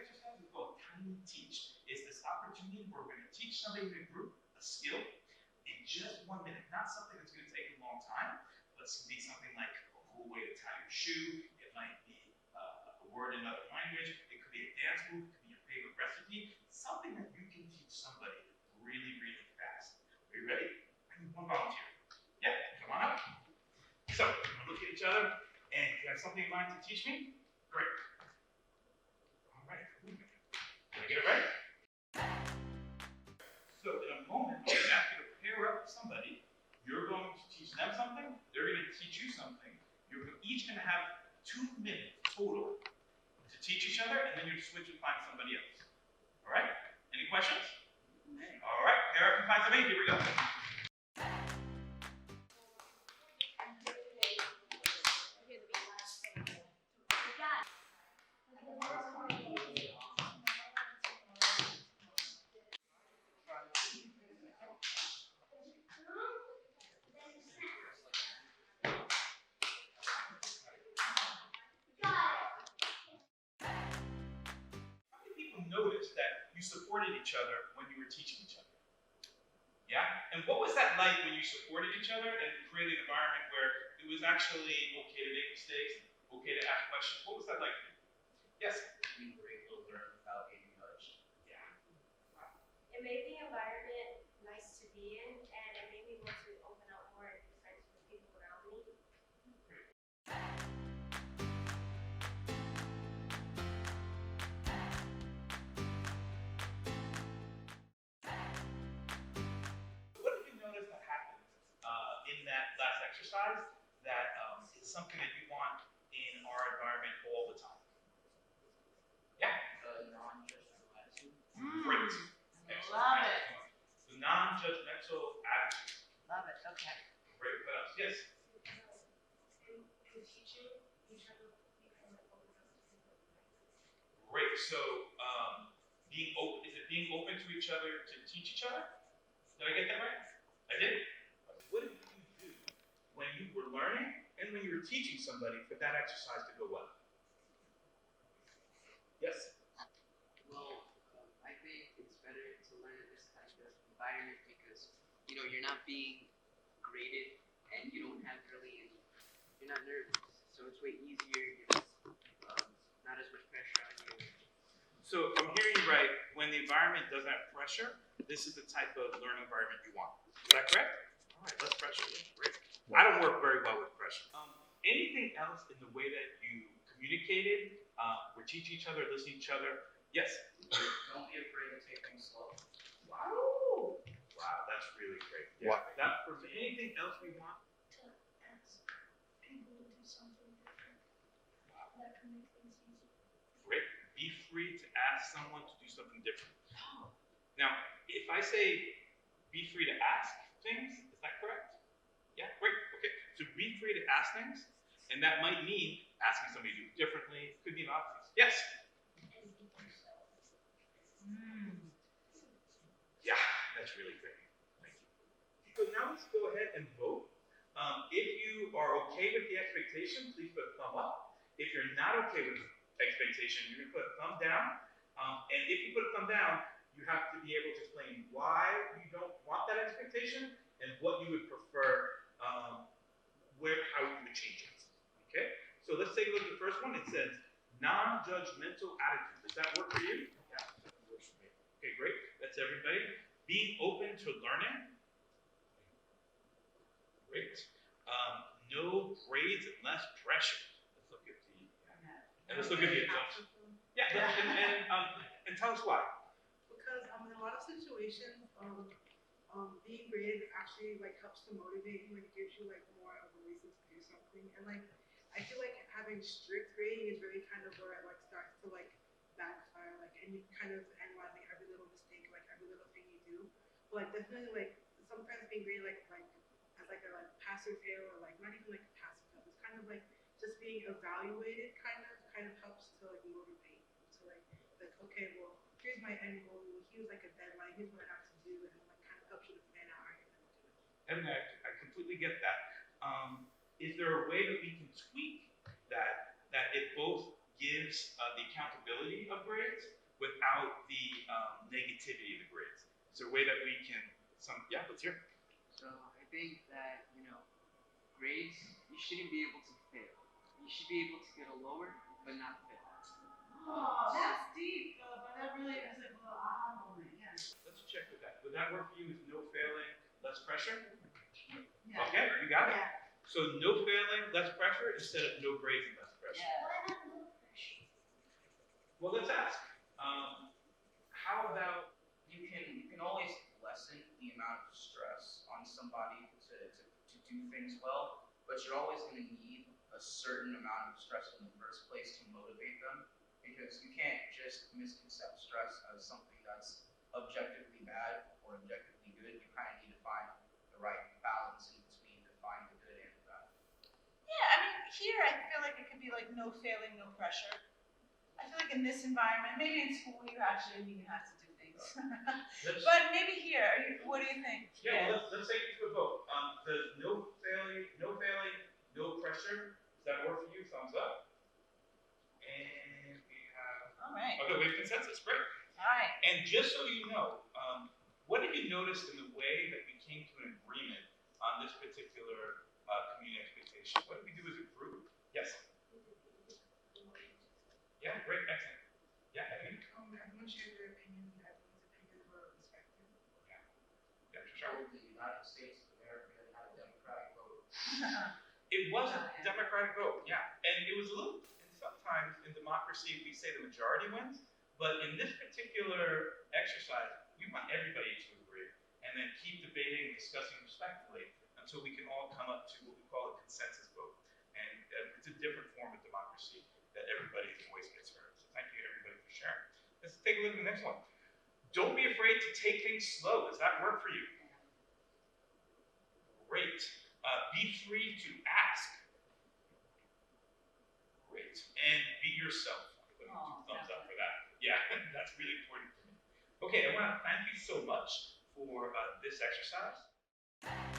exercise is called Tiny Teach. It's this opportunity where we're going to teach somebody in a group a skill in just 1 minute. Not something that's going to take a long time, but it's going to be something like a cool way to tie your shoe. It might be a word in another language. It could be a dance move. It could be your favorite recipe. Something that you can teach somebody really, really fast. Are you ready? I need one volunteer. Yeah, come on up. So, look at each other, and you have something in mind to teach me? Great. All right. Can I get it right? So, in a moment, I'm going to ask you to pair up with somebody. You're going to teach them something. They're going to teach you something. You're each going to have 2 minutes total to teach each other, and then you switch and find somebody else. All right? Any questions? All right. Pair up and find somebody. Here we go. Noticed that you supported each other when you were teaching each other. Yeah? And what was that like when you supported each other and created an environment where it was actually okay to make mistakes, okay to ask questions? What was that like for you? Yes? We were able to learn without getting judged. Yeah. Wow. It made the environment nice to be in, and it made me want to open up more and be friends with people around me. What did you notice that happened in that last exercise that is something that you want in our environment all the time? Yeah? The non-judgmental attitude. Great. Love it. The non-judgmental attitude. Love it. Okay. Great. What else? Yes? In teaching each other, we kind of open up to people. Great. So, being open, is it being open to each other to teach each other? Did I get that right? I did? What did you do when you were learning and when you were teaching somebody for that exercise to go well? Yes? Well, I think it's better to learn in this kind of environment because, you're not being graded and you don't have really any, you're not nervous. So it's way easier, not as much pressure on you. So, if I'm hearing you right, when the environment doesn't have pressure, this is the type of learning environment you want. Is that correct? All right, less pressure. Yeah, great. I don't work very well with pressure. Anything else in the way that you communicated, we're teaching each other, listening to each other? Yes? Don't be afraid to take things slow. Wow. Wow, that's really great. Yeah. Wow. That, for anything else we want? To ask people to do something different. That can make things easier. Great. Be free to ask someone to do something different. Now, if I say be free to ask things, is that correct? Yeah, great. Okay. So be free to ask things, and that might mean asking somebody to do it differently. Could be a lot of things. Yes? And be yourself. Yeah, that's really great. Thank you. So now let's go ahead and vote. If you are okay with the expectation, please put a thumb up. If you're not okay with the expectation, you're going to put a thumb down. And if you put a thumb down, you have to be able to explain why you don't want that expectation and what you would prefer, how you would change it. Okay? So let's take a look at the first one. It says non-judgmental attitude. Does that work for you? Yeah, that works for me. Okay, great. That's everybody. Being open to learning. Great. No grades and less pressure. Let's look at the example. Yeah, and tell us why. Because in a lot of situations, being graded actually helps to motivate you and gives you more of a reason to do something. And I feel like having strict grading is really kind of where it starts to backfire. And you kind of analyzing every little mistake, every little thing you do. But definitely sometimes being graded as a pass or fail or not even a pass or fail. It's kind of just being evaluated kind of helps to motivate you to okay, well, here's my end goal. Here's a deadline. Here's what I have to do, and kind of helps you to plan out how you're going to do it. And I completely get that. Is there a way that we can tweak that it both gives the accountability of grades without the negativity of the grades. Is there a way that we can, yeah, let's hear. So I think that, grades, you shouldn't be able to fail. You should be able to get a lower, but not fail. Oh, that's deep, but that really is like a little aha moment, yeah. Let's check with that. Would that work for you? Is no failing, less pressure? Yeah. Okay, you got it. Yeah. So no failing, less pressure instead of no grades and less pressure. Why not no pressure? Well, let's ask. How about You can always lessen the amount of stress on somebody to do things well, but you're always going to need a certain amount of stress in the first place to motivate them, because you can't just misconcept stress as something that's objectively bad or objectively good. You kind of need to find the right balance in between to find the good and the bad. Yeah, I mean, here I feel like it could be like no failing, no pressure. I feel like in this environment, maybe in school you actually even have to do things. let's But maybe here, what do you think? yeah, well, let's take it to a vote. Does no failing, no pressure, does that work for you? Thumbs up. And we have All right, okay, we have consensus. Great. all right. And just so you know, what have you noticed in the way that we came to an agreement on this particular community expectation? What did we do as a group? Yes. Yeah, great, excellent. Yeah, Evan? Everyone shared their opinion, everyone's opinions were respected. Yeah, for sure. The United States of America had a democratic vote. It was a democratic vote, yeah. And it was a little, and sometimes in democracy we say the majority wins, but in this particular exercise, we want everybody to agree and then keep debating and discussing respectfully until we can all come up to what we call a consensus vote. And it's a different form of democracy that everybody's voice gets heard. So thank you everybody for sharing. Let's take a look at the next one. Don't be afraid to take things slow. Does that work for you? Great. Be free to ask. Great. And be yourself. I'm going to do thumbs up for that. Yeah, that's really important for me. Okay, I want to thank you so much for this exercise.